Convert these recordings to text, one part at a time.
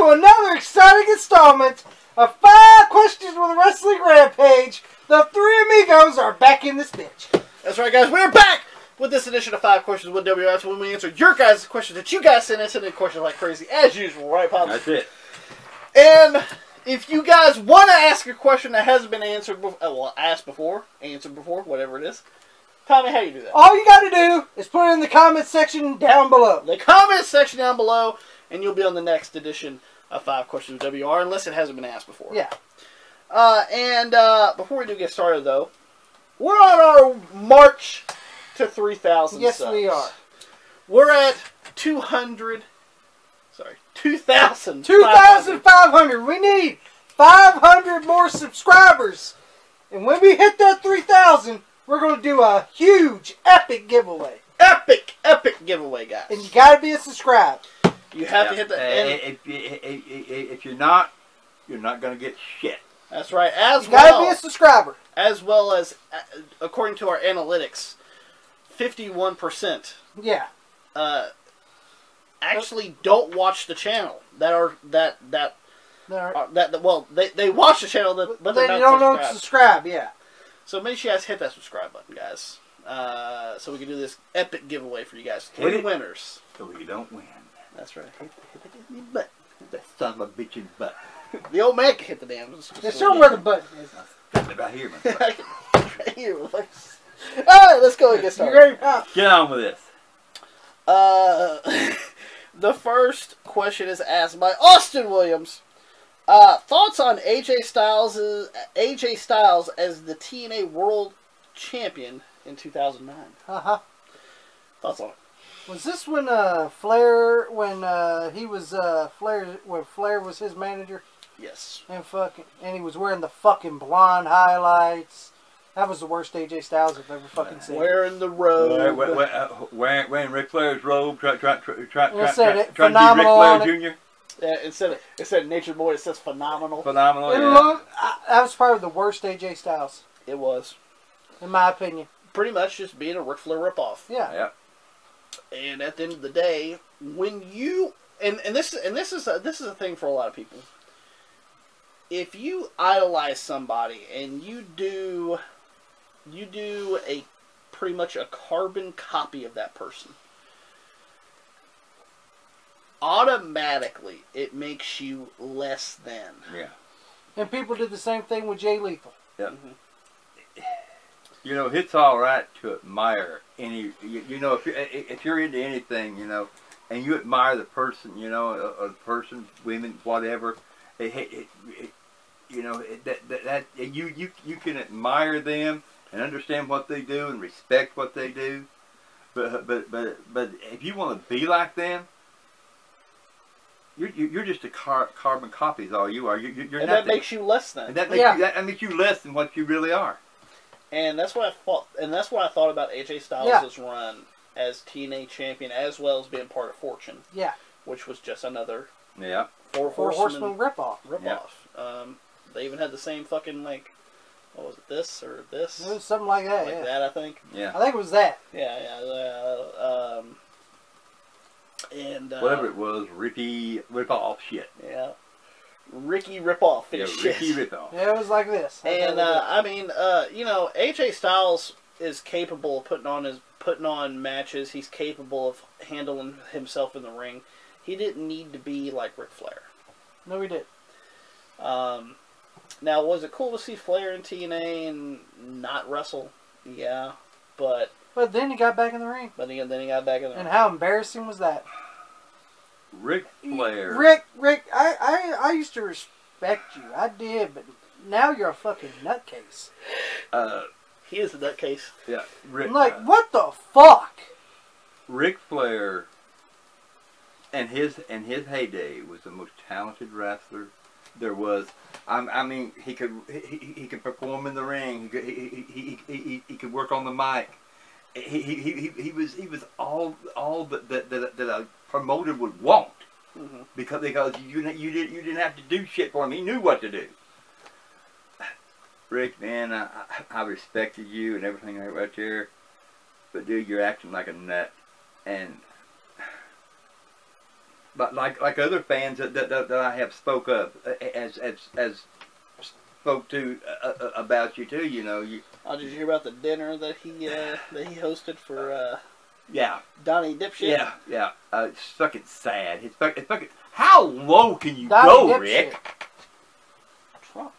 to another exciting installment of 5 Questions with a Wrestling Rampage. The three amigos are back in this bitch. That's right, guys. We're back with this edition of 5 Questions with WS when we answer your guys' questions that you guys sent in. Send in questions like crazy, as usual, right, Pop? That's it. And if you guys want to ask a question that hasn't been answered before, asked before, answered before, whatever it is, Tommy, how you do that? All you got to do is put it in the comment section down below. The comment section down below, and you'll be on the next edition of 5 Questions with WR, unless it hasn't been asked before. Yeah. Before we do get started, though, we're on our march to 3,000 Yes, subs. we are. We're at 2,500. 2,500. We need 500 more subscribers. And when we hit that 3,000, we're going to do a huge, epic giveaway. Epic giveaway, guys. And you got to be a subscribe. You have to hit the... If you're not going to get shit. That's right. You got to be a subscriber. As well as, according to our analytics, 51%. Yeah. Actually don't watch the channel. They watch the channel, but they don't subscribe. Yeah. So make sure you guys hit that subscribe button, guys. So we can do this epic giveaway for you guys. 3 winners. So you don't win. That's right. Hit the butt. That son of a bitch's butt. The old man can hit the damn. Just show where the button is. Right here, man. Right here. Alright, let's go and get started. You ready, Pop? Get on with this. The first question is asked by Austin Williams. Thoughts on AJ Styles as the TNA World Champion in 2009? Thoughts on it? Was this when Flair was his manager? Yes. And he was wearing the fucking blonde highlights. That was the worst AJ Styles I've ever fucking seen. Wearing the robe. Wearing Ric Flair's robe. Trying to be Ric Flair Jr. Yeah, instead Nature Boy, it says phenomenal. Phenomenal. That was probably the worst AJ Styles. It was, in my opinion. Pretty much just being a Ric Flair ripoff. Yeah. And at the end of the day, when you and this is a thing for a lot of people. If you idolize somebody and you do a pretty much a carbon copy of that person, automatically it makes you less than. Yeah. And people did the same thing with Jay Lethal. Yeah. Mm-hmm. You know, it's all right to admire any. You know, if you're into anything, you know, and you admire the person, you know, a person, women, whatever. You know that you can admire them and understand what they do and respect what they do, but if you want to be like them, you're just a carbon copy. Is all you are. You're and that makes you less than. And that makes you less than what you really are. And that's what I thought. And that's what I thought about AJ Styles' run as TNA champion, as well as being part of Fortune. Yeah. Which was just another. Yeah. Four Horsemen ripoff. Yeah. They even had the same fucking, like, what was it, this or this? It was something like that, that, I think. Yeah. I think it was that. Yeah. Whatever it was, Ricky rip-off shit. Yeah. Ricky rip-off shit. Ricky rip-off. Yeah, it was like this. And, you know, AJ Styles is capable of putting on matches. He's capable of handling himself in the ring. He didn't need to be like Ric Flair. No, he did. Now, was it cool to see Flair in TNA and not wrestle? Yeah, but then he got back in the ring. Then he got back in the ring. And how embarrassing was that? Ric Flair. Rick, I used to respect you. I did, but now you're a fucking nutcase. He is a nutcase. Yeah. What the fuck? Ric Flair, in his heyday, was the most talented wrestler there was. I mean, he could perform in the ring. He could work on the mic. He was all that a promoter would want. Mm-hmm. because you didn't have to do shit for him. He knew what to do. Rick, man, I respected you and everything right there, but dude, you're acting like a nut, and but like other fans that I have spoke up as spoke to about you too. You know, Oh, did you hear about the dinner that he hosted for yeah, Donnie Dipshit? yeah. It's fucking sad. It's fucking. How low can you Donnie go, Dipshit. Rick? Trump.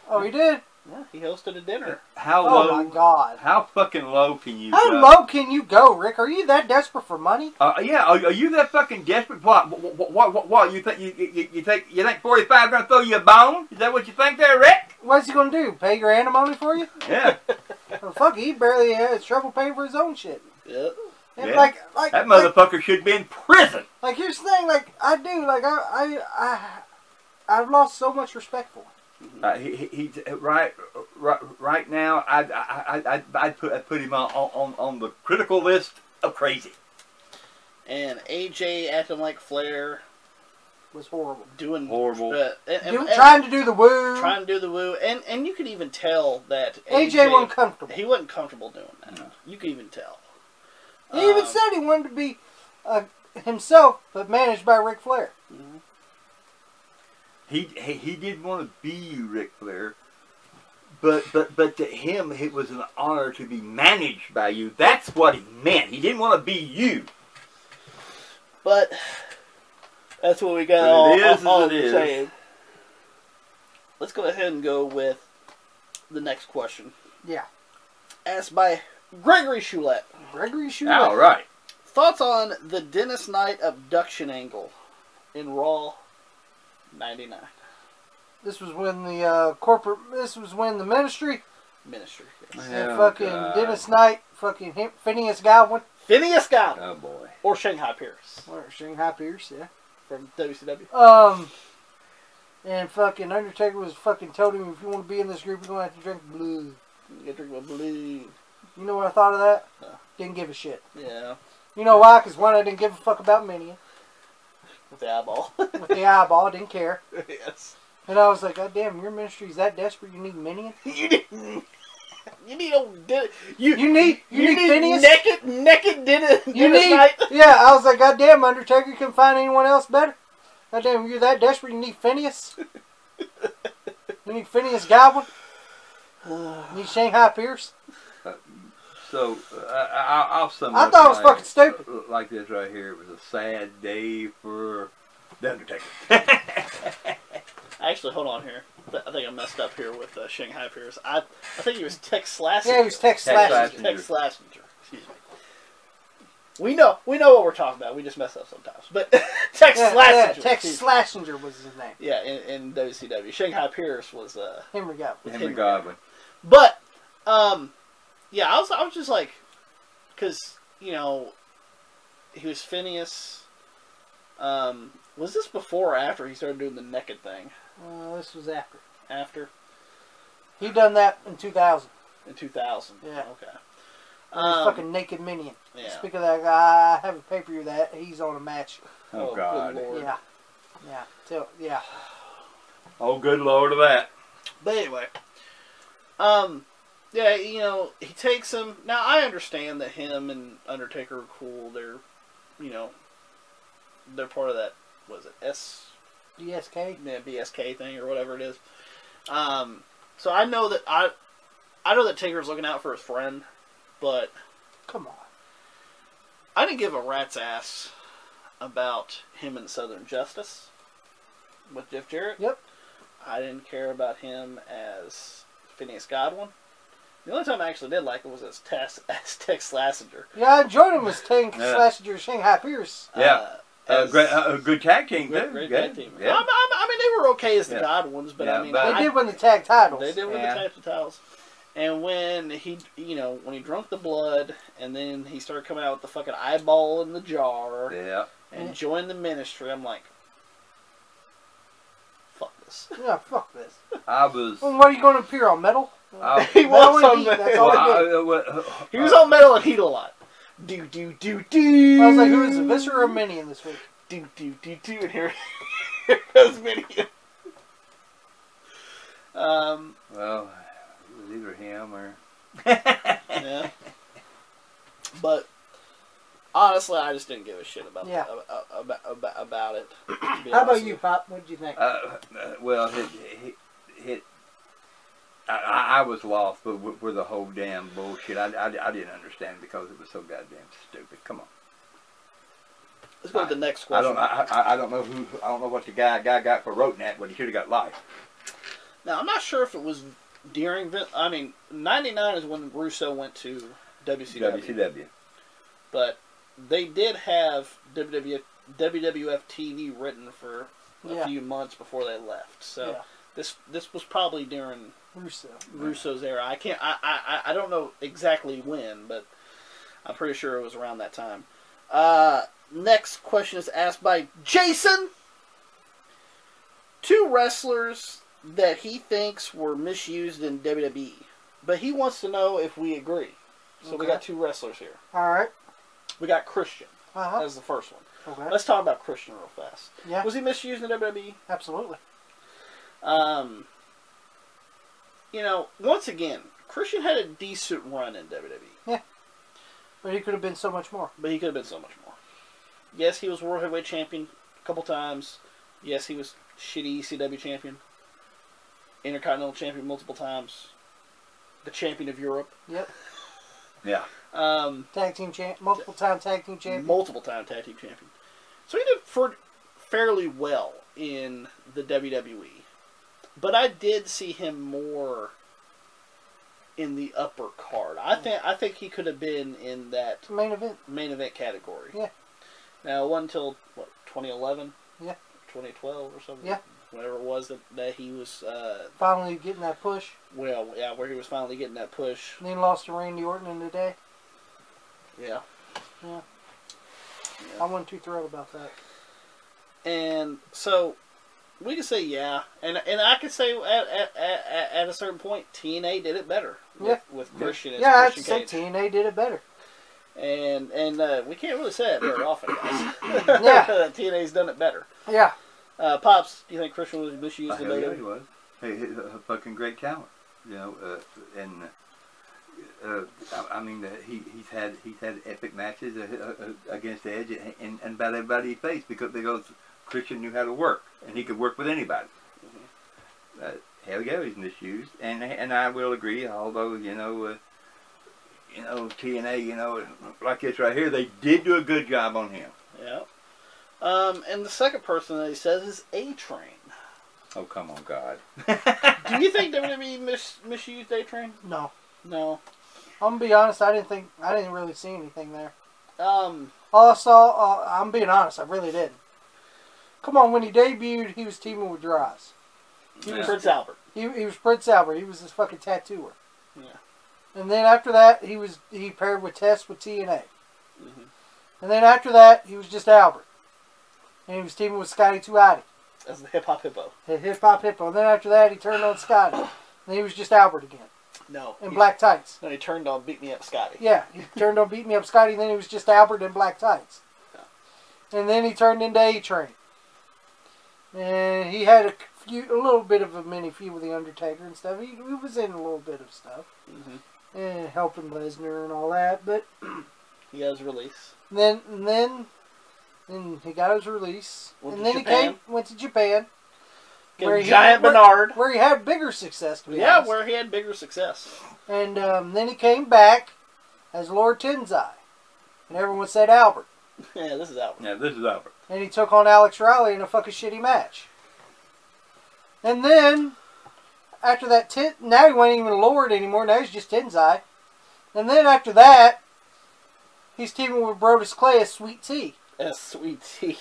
Oh, he did? Yeah, he hosted a dinner. How Oh, low? my God. How fucking low can you How go? low can you go, Rick? Are you that desperate for money? Yeah, are you that fucking desperate? What? You think you think 45 gonna throw you a bone? Is that what you think there, Rick? What's he going to do? Pay your alimony for you? Yeah. Well, fuck, he barely has trouble paying for his own shit. Yeah. And Yeah. like That motherfucker should be in prison. Like, here's the thing, like, I do, like, I've lost so much respect for him. He's right now. I'd put him on the critical list of crazy. And AJ acting like Flair, Was horrible. doing Horrible. Trying to do the woo. trying to do the woo, and you could even tell that AJ wasn't comfortable. He wasn't comfortable doing that. No. You could even tell. He even said he wanted to be himself, but managed by Ric Flair. Mhm. He did want to be Ric Flair, but to him it was an honor to be managed by you. That's what he meant. He didn't want to be you. But that's what we got. But it is all as it is. saying. Let's go ahead and go with the next question. Yeah. Asked by Gregory Choulette. Gregory Choulette. All right. Thoughts on the Dennis Knight abduction angle in Raw 99 This was when the this was when the ministry Ministry? Yes. and Oh, fucking God. Dennis Knight, fucking Phineas Godwin, Phineas Godwin Oh boy. or Shanghai Pierce or Shanghai Pierce, yeah. from WCW. And fucking Undertaker was fucking told him, if you want to be in this group, you're going to have to drink blood. You gotta drink my blood. You know what I thought of that? No. Didn't give a shit. Yeah, You know why? Because one, I didn't give a fuck about Minion. with the eyeball. With the eyeball, didn't care. Yes. And I was like, God damn, your ministry's that desperate, you need Minion? You need. You need a. You need Phineas? naked Dennis You need, Knight. yeah, I was like, God damn, Undertaker, you couldn't find anyone else better? God damn, you're that desperate, you need Phineas? You need Phineas Godwin? You need Shanghai Pierce? So I'll sum it I up thought it was fucking stupid. like this right here. It was a sad day for the Undertaker. Actually, hold on here. I think I messed up here with Shanghai Pierce. I think he was Tex Slazenger. Yeah, he was Tex Tex Slazenger. Tex Slazenger. Excuse me. We know what we're talking about. We just mess up sometimes. But Tex Yeah, Slazenger. Tex Slazenger was his name. Yeah, in WCW. Shanghai Pierce was Henry Godwin. was Henry Godwin. But yeah, I was just like, because he was Phineas. Was this before or after he started doing the naked thing? This was after. After He done that in 2000. in 2000. Yeah. Okay. He was fucking Naked Minion. Yeah. Speaking of that guy, I have a pay-per-view that he's on a match. Oh, good God. Lord. Yeah. Yeah. Yeah. Oh, good Lord of that. But anyway, yeah, he takes him. Now I understand that him and Undertaker are cool. They're, they're part of that. Was it DSK? Yeah, BSK thing or whatever it is. So I know that I know that Taker's looking out for his friend, but Come on. I didn't give a rat's ass about him in Southern Justice with Jeff Jarrett. Yep. I didn't care about him as Phineas Godwin. The only time I actually did like him was as Tex Slazenger. Yeah, I enjoyed him as Tex Yeah. Slazenger, Shanghai Pierce. Yeah. As A good tag team, too. great Good. tag team. Yeah. I mean, they were okay as the Yeah. Godwins, but Yeah, I mean, but- They did win the tag titles. They did win Yeah. the tag titles. And when he, when he drunk the blood, and then he started coming out with the fucking eyeball in the jar, Yeah. and joined the ministry, I'm like, fuck this. Yeah, fuck this. I was. Well, what are you going to appear on, metal? He was Metal on and Heat, Metal. that's all he did. He was on Metal and Heat a lot. Do do do do. I was like, who is it, Visser or Minion this week? Do do do do. And here goes Minion. Well, it was either him or. Yeah. But Honestly, I just didn't give a shit about Yeah. about it. How about you, Pop? What did you think? Well, I was lost with the whole damn bullshit. I didn't understand because it was so goddamn stupid. Come on. Let's go to the next question. I don't know what the guy got for wrote that, but he should have got life. Now, I'm not sure if it was during... I mean, 99 is when Russo went to WCW. But they did have WWF TV written for a few months before they left. So this was probably during Russo's era. I don't know exactly when, but I'm pretty sure it was around that time. Next question is asked by Jason. 2 wrestlers that he thinks were misused in WWE. But he wants to know if we agree. So we got 2 wrestlers here. Alright. We got Christian as the first one. Okay. Let's talk about Christian real fast. Yeah. Was he misused in WWE? Absolutely. You know, once again, Christian had a decent run in WWE. Yeah. But he could have been so much more. Yes, he was World Heavyweight Champion a couple times. Yes, he was shitty ECW Champion. Intercontinental Champion multiple times. The Champion of Europe. Yep. Yeah. Multiple time tag team champion. So he did fairly well in the WWE. But I did see him more in the upper card. I think he could have been in that main event category. Yeah. Now, it wasn't until, 2011? Yeah. 2012 or something? Yeah. Whenever it was that he was... finally getting that push. Well, yeah, where he was finally getting that push. And then lost to Randy Orton in the day. Yeah. Yeah. I wasn't too thrilled about that. And so, we can say yeah. And I could say at a certain point, TNA did it better. With Christian and I'd Christian say Cage. TNA did it better. And we can't really say that very often, guys. Yeah. TNA's done it better. Yeah. Pops, do you think Christian was misused in Yeah, WWE? he was. Hey, he's a fucking great talent. You know, I mean, he's had epic matches against Edge and about everybody he faced because Christian knew how to work and he could work with anybody. Mm-hmm. Hell yeah, he's misused, and I will agree. Although TNA, like this right here, they did do a good job on him. Yeah. And the second person that he says is A-Train. Oh, come on, God. Do you think WWE misused A-Train? No. No. I'm gonna be honest. I didn't really see anything there. Um. All I saw, I'm being honest. I really didn't. Come on, when he debuted, he was teaming with Droz. He was Prince Albert. He was Prince Albert. He was his fucking tattooer. Yeah. And then after that, he paired with Test with TNA. Mm-hmm. And then after that, he was just Albert. And he was teaming with Scotty 2 As the Hip Hop Hippo. Hip Hop Hippo. And then after that, he turned on Scotty. And then he was just Albert again. No. In black tights. No, he turned on Beat Me Up Scotty. Yeah, he turned on Beat Me Up Scotty, and then he was just Albert in black tights. Yeah. And then he turned into A-Train. And he had a little bit of a mini feud with The Undertaker and stuff. He was in a little bit of stuff. Mm-hmm. And helping Lesnar and all that, but... He got his release. Then he got his release. Went to Japan. Where Giant Bernard. Where he had bigger success, to be honest. Where he had bigger success. And then he came back as Lord Tensai. And everyone said Albert. Yeah, this is Albert. And he took on Alex Riley in a fucking shitty match. And then, after that, now he wasn't even Lord anymore. Now he's just Tensai. And then after that, he's teaming with Brodus Clay as Sweet Tea. As Sweet Tea.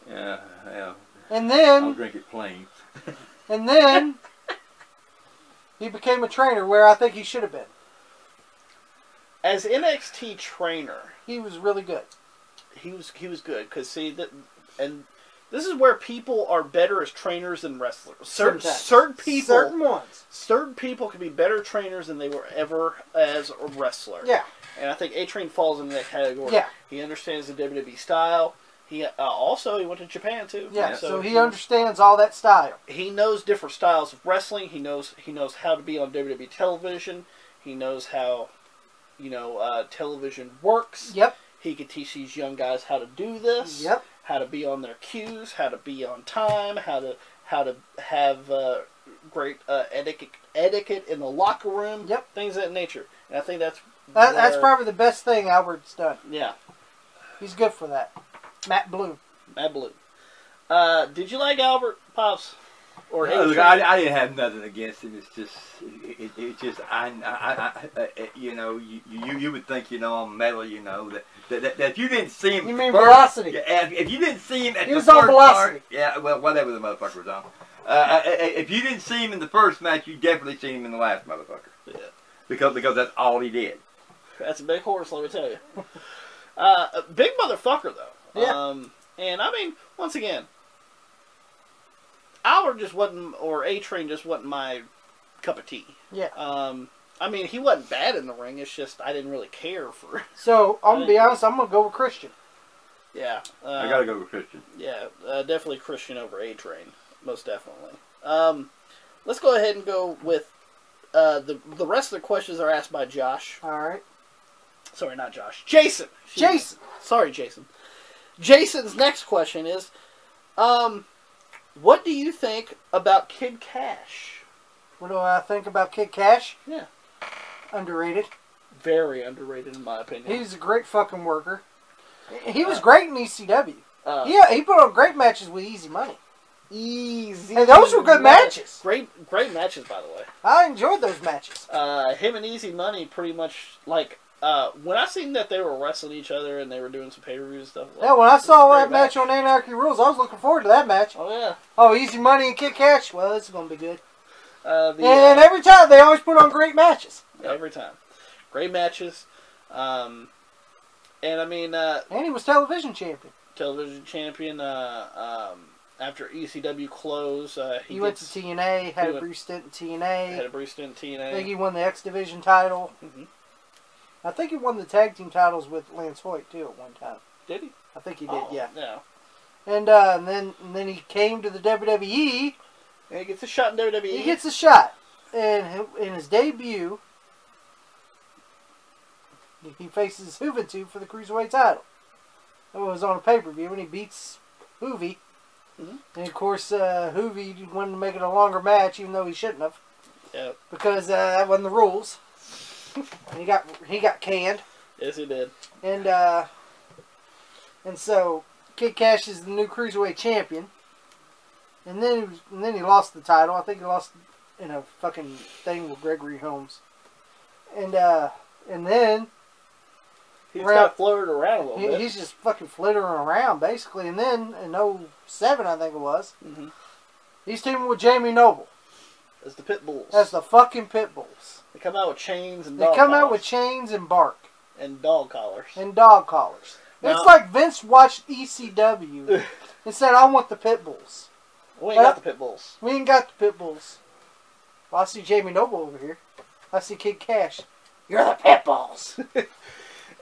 Yeah. And then... I'll drink it plain. And then... he became a trainer where I think he should have been. As NXT trainer... He was really good. He was good. Because, see, and this is where people are better as trainers than wrestlers. Certain people can be better trainers than they were ever as a wrestler. Yeah. And I think A-Train falls into that category. Yeah. He understands the WWE style. He went to Japan too. Yeah, so he understands all that style. He knows different styles of wrestling. He knows how to be on WWE television. He knows how, television works. Yep. He could teach these young guys how to do this. Yep. How to be on their cues, how to be on time, how to have great etiquette in the locker room. Yep. Things of that nature. And I think that's probably the best thing Albert's done. Yeah. He's good for that. Matt Blue. Matt Blue. Did you like Albert, Pops? Or no, look, I didn't have nothing against him. It's just, it's just, you know, you would think, you know, on metal, you know, that if you didn't see him, you mean Velocity? Yeah, if you didn't see him at he the was on first Velocity. part, yeah, well, whatever the motherfucker was on. If you didn't see him in the first match, you definitely seen him in the last motherfucker. Yeah. Because that's all he did. That's a big horse, let me tell you. A big motherfucker, though. Yeah. And I mean, once again, Albert just wasn't, or A-Train just wasn't my cup of tea. Yeah. I mean, he wasn't bad in the ring. It's just I didn't really care for. So I'm gonna be honest. I'm gonna go with Christian. Yeah. I gotta go with Christian. Yeah, definitely Christian over A-Train, most definitely. Let's go ahead and go with the rest of the questions are asked by Josh. All right. Sorry, not Josh. Jason. Jason. Sorry, Jason. Jason's next question is, what do you think about Kid Kash? What do I think about Kid Kash? Yeah. Underrated. Very underrated, in my opinion. He's a great fucking worker. He was great in ECW. He put on great matches with Easy Money. Easy. And those were good matches. Great matches, by the way. I enjoyed those matches. Him and Easy Money pretty much, like, when I seen that they were wrestling each other and they were doing some pay-per-views and stuff. Like, yeah, when I saw that match on Anarchy Rules, I was looking forward to that match. Oh, yeah. Oh, Easy Money and Kid Kash. Well, it's going to be good. And every time, they always put on great matches. Every time. Great matches. And I mean... and he was television champion. Television champion. After ECW closed, he went to TNA, had a brief stint in TNA. I think he won the X Division title. Mm-hmm. I think he won the tag team titles with Lance Hoyt, too, at one time. Did he? I think he did, yeah. Yeah. And then he came to the WWE. And he gets a shot in WWE. He gets a shot. And in his debut, he faces Juventud for the Cruiserweight title. It was on a pay-per-view, and he beats Hoovy. Mm-hmm. And, of course, Hoovy wanted to make it a longer match, even though he shouldn't have. Yep. Because that wasn't the rules. And he got canned. Yes, he did. And so Kid Kash is the new Cruiserweight champion. And then he lost the title. I think he lost in a fucking thing with Gregory Holmes. And then he's got floated around a little bit. He's just fucking flittering around basically. And then in 07, I think it was, mm-hmm. he's teaming with Jamie Noble. As the Pit Bulls. As the fucking Pit Bulls. They come out with chains and dog collars. They come out with chains and bark. And dog collars. And dog collars. Now, it's like Vince watched ECW and said, I want the Pit Bulls. We ain't got the Pit Bulls. We ain't got the Pit Bulls. Well, I see Jamie Noble over here. I see Kid Kash. You're the Pit Bulls.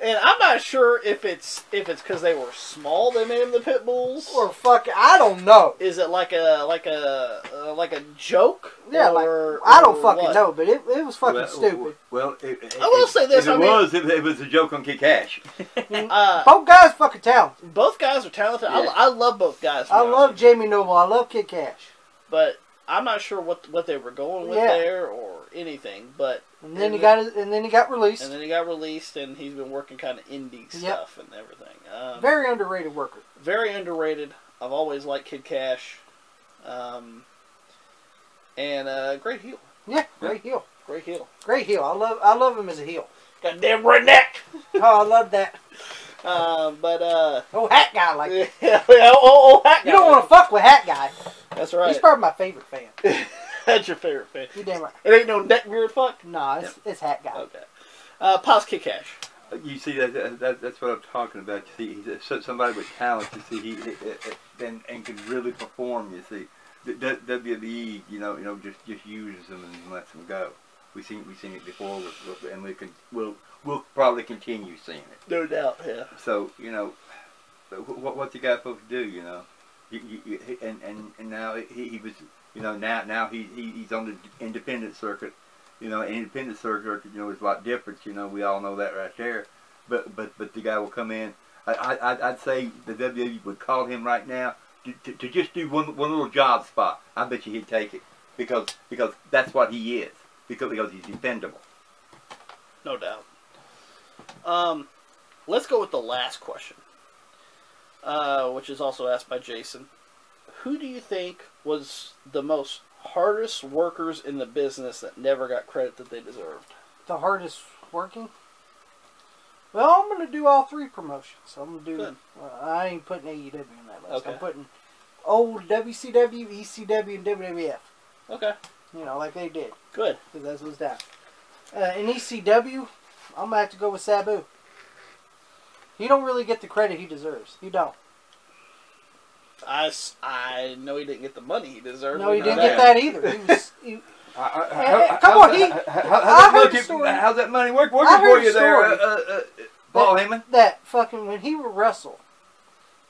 And I'm not sure if it's because they were small they made them the Pit Bulls, or I don't know. Is it like a joke? Yeah, I don't fucking know, but it was fucking stupid. Well, I will say this: it was a joke on Kid Kash. Both guys fucking talented. Both guys are talented. Yeah. I love both guys. I love Jamie Noble. I love Kid Kash. But I'm not sure what they were going with there or anything. But and then he got released. And then he got released, and he's been working kind of indie stuff and everything. Very underrated worker. Very underrated. I've always liked Kid Kash. And great heel. Yeah, great heel. Great heel. Great heel. I love him as a heel. Goddamn redneck. Oh, I love that. Oh, hat guy like that. Oh, hat guy. You don't want to fuck with hat guy. That's right. He's probably my favorite fan. That's your favorite fan. You damn right. It ain't no neckbeard fuck? Nah, it's hat guy. Okay. Pause Kid Kash. You see, that's what I'm talking about. You see, he's somebody with talent. You see, and can really perform. You see, the WWE, you know, just uses them and lets them go. We've seen it before, and we'll probably continue seeing it. No doubt, yeah. So what's the guy supposed to do? You know, and now he was, you know, now he's on the independent circuit. You know, independent circuit, you know, is a lot different. You know, we all know that right there. but the guy will come in. I'd say the WWE would call him right now to just do one little job spot. I bet you he'd take it because that's what he is. Because he's dependable. No doubt. Let's go with the last question, which is also asked by Jason. Who do you think was the most hardest workers in the business that never got credit that they deserved? The hardest working? Well, I'm going to do all three promotions. I'm going to do... Good. I ain't putting AEW in that list. Okay. I'm putting old WCW, ECW, and WWF. Okay. You know, like they did. Good. Because that's what's down. In ECW, I'm going to have to go with Sabu. He don't really get the credit he deserves. He don't. I know he didn't get the money he deserved. No, he didn't get that either. He was... Come on, how's that money working for you there, Paul Heyman? That fucking, when he would wrestle,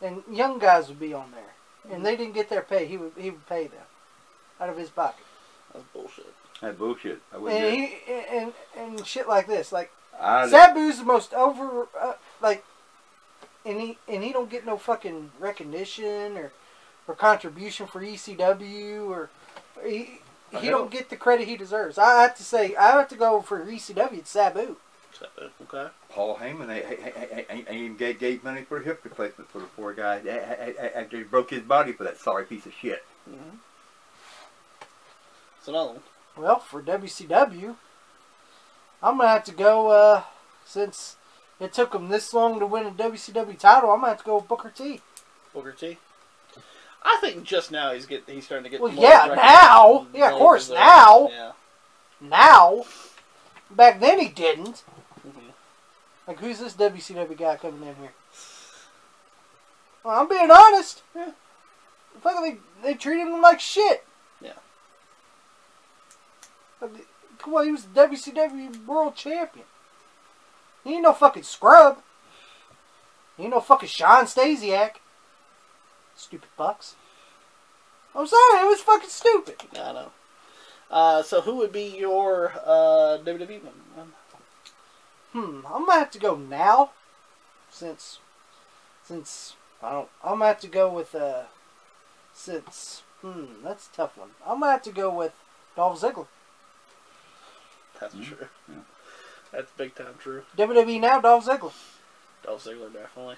and young guys would be on there, and they didn't get their pay, he would pay them out of his pocket. That's bullshit. That's bullshit. And shit like this, like Sabu's the most over, and he don't get no fucking recognition or contribution for ECW or he don't get the credit he deserves. I have to go for ECW. It's Sabu. Okay. Paul Heyman ain't even gave money for a hip replacement for the poor guy after he broke his body for that sorry piece of shit. Mm-hmm. It's another one. Well, for WCW, I'm gonna have to go. Since it took him this long to win a WCW title, I'm gonna have to go with Booker T. Booker T. I think just now he's starting to get. Well, more yeah, now, yeah, of course, now, yeah. Now. Back then he didn't. Mm-hmm. Like, who's this WCW guy coming in here? Well, I'm being honest. Yeah. Fucking, they treated him like shit. Yeah. Come on, he was the WCW World Champion. He ain't no fucking scrub. He ain't no fucking Sean Stasiak. Stupid bucks. I'm sorry, it was fucking stupid. I know. So who would be your WWE one? I'm gonna have to go now, since I'm gonna have to go with that's a tough one. I'm gonna have to go with Dolph Ziggler. That's true. Yeah. That's big time true. WWE now, Dolph Ziggler. Dolph Ziggler, definitely.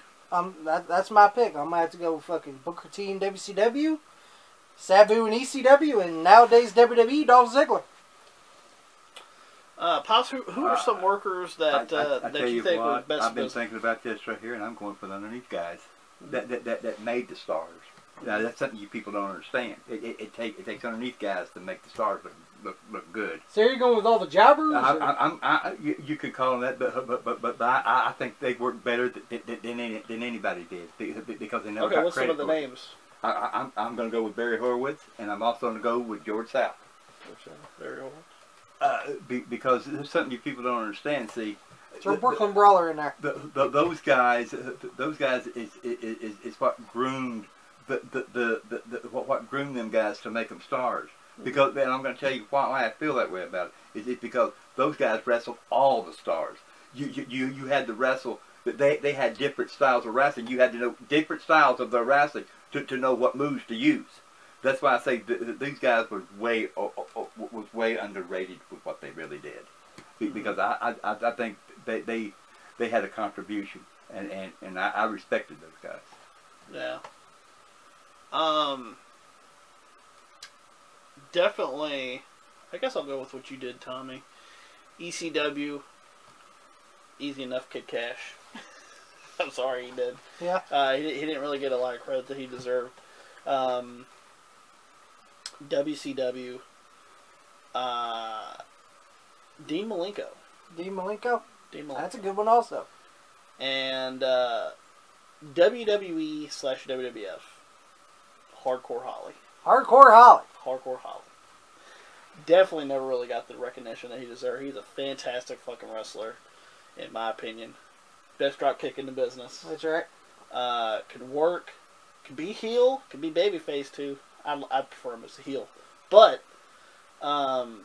That's my pick. I'm gonna have to go with fucking Booker T in WCW, Sabu in ECW, and nowadays WWE, Dolph Ziggler. Pops, who are some workers that you think were best? I've been thinking about this right here, and I'm going for the underneath guys that made the stars. Now, that's something you people don't understand. It takes underneath guys to make the stars look good. So you're going with all the jobbers? You could call them that, but I think they work better than anybody did because they never got credit. Okay, what's some of the names? I'm going to go with Barry Horowitz, and I'm also going to go with George South. Barry Horowitz. Because there's something you people don't understand. See, throw Brooklyn Brawler in there. Those guys is what groomed what groomed them guys to make them stars. Because, and I'm going to tell you why I feel that way about it. Is because those guys wrestled all the stars. You had to wrestle. They had different styles of wrestling. You had to know different styles of their wrestling to know what moves to use. That's why I say these guys was way underrated with what they really did, because I think they had a contribution, and I respected those guys. Yeah. Definitely. I guess I'll go with what you did, Tommy. ECW. Easy enough, Kid Cash. I'm sorry, he did. Yeah. He didn't really get a lot of credit that he deserved. WCW. Dean Malenko. Dean Malenko? That's a good one also. And WWE/WWF. Hardcore Holly. Hardcore Holly. Definitely never really got the recognition that he deserved. He's a fantastic fucking wrestler, in my opinion. Best drop kick in the business. That's right. Could work. Could be heel. Could be babyface too. I'd prefer him as a heel. But, and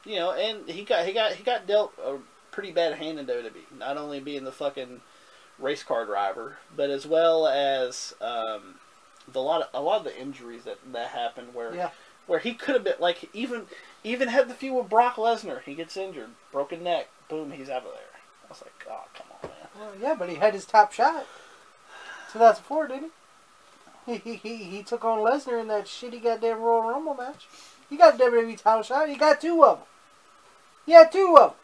he got dealt pretty bad hand in WWE. Not only being the fucking race car driver, but as well as a lot of the injuries that happened where he could have been like even had the feud with Brock Lesnar. He gets injured, broken neck, boom, he's out of there. I was like, oh, come on, man. Well, yeah, but he had his top shot. 2004, didn't he? He took on Lesnar in that shitty goddamn Royal Rumble match. He got a WWE title shot. He got 2 of them. He had 2 of them.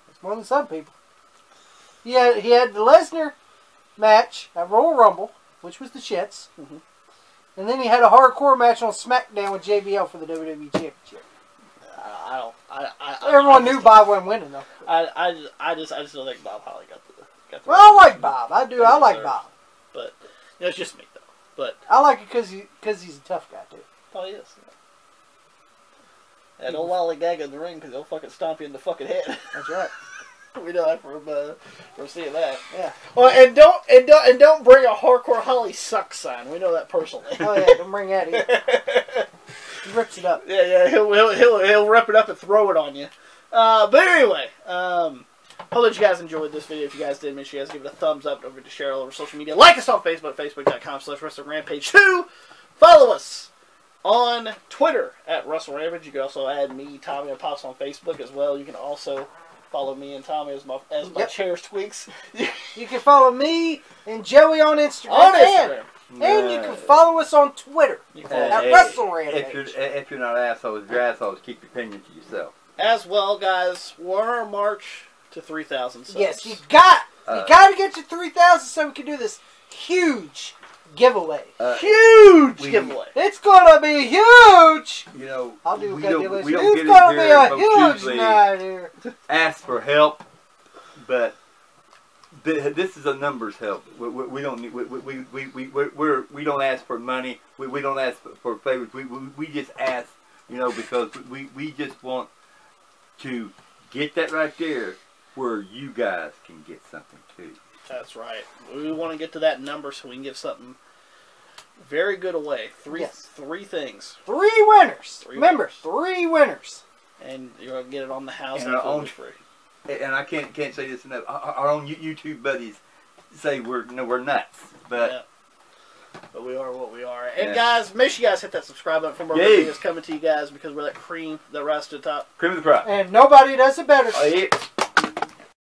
That's more than some people. He had the Lesnar match at Royal Rumble, which was the shits. Mm-hmm. And then he had a hardcore match on SmackDown with JBL for the WWE Championship. Everyone knew Bob wasn't winning though. I just don't think Bob Holly got the. Well, I like Bob. I do. I like Bob. But it's just me though. But I like it because he's a tough guy too. Oh, he is. And don't lollygag in the ring because he'll fucking stomp you in the fucking head. That's right. We know that from seeing that. Yeah. Well, and don't bring a hardcore Holly sucks sign. We know that personally. Oh yeah, don't bring that either. He rips it up. Yeah, he'll rip it up and throw it on you. But anyway, hope that you guys enjoyed this video. If you guys did, make sure you guys give it a thumbs up. Don't forget to share all over social media. Like us on Facebook, facebook.com/WrestlingRampage2. Follow us on Twitter at WrestleRampage. You can also add me, Tommy, and Pops on Facebook as well. You can also follow me and Tommy as my chair squeaks. You can follow me and Joey on Instagram. On Instagram. And you can follow us on Twitter at WrestleRampage. If you're not assholes, if you're assholes, keep your opinion to yourself. As well, guys, we're on our march to 3,000 subs. Yes, you got to get to 3,000 so we can do this huge giveaway. Huge giveaway. It's gonna be huge. You know, I'll do we don't it's get gonna it be here, a huge night here. Ask for help, but this is a numbers help. We don't need, we don't ask for money. We don't ask for favors. We just ask, because we just want to get that right there where you guys can get something too. That's right. We want to get to that number so we can give something very good away. Three things. 3 winners. Remember, 3 winners. And you're going to get it on the house and absolutely free. And I can't say this enough. Our own YouTube buddies say we're nuts, but but we are what we are. And guys, make sure you guys hit that subscribe button for more videos coming to you guys because we're that cream that rises to the top. Cream of the crop. And nobody does it better. Oh, yeah.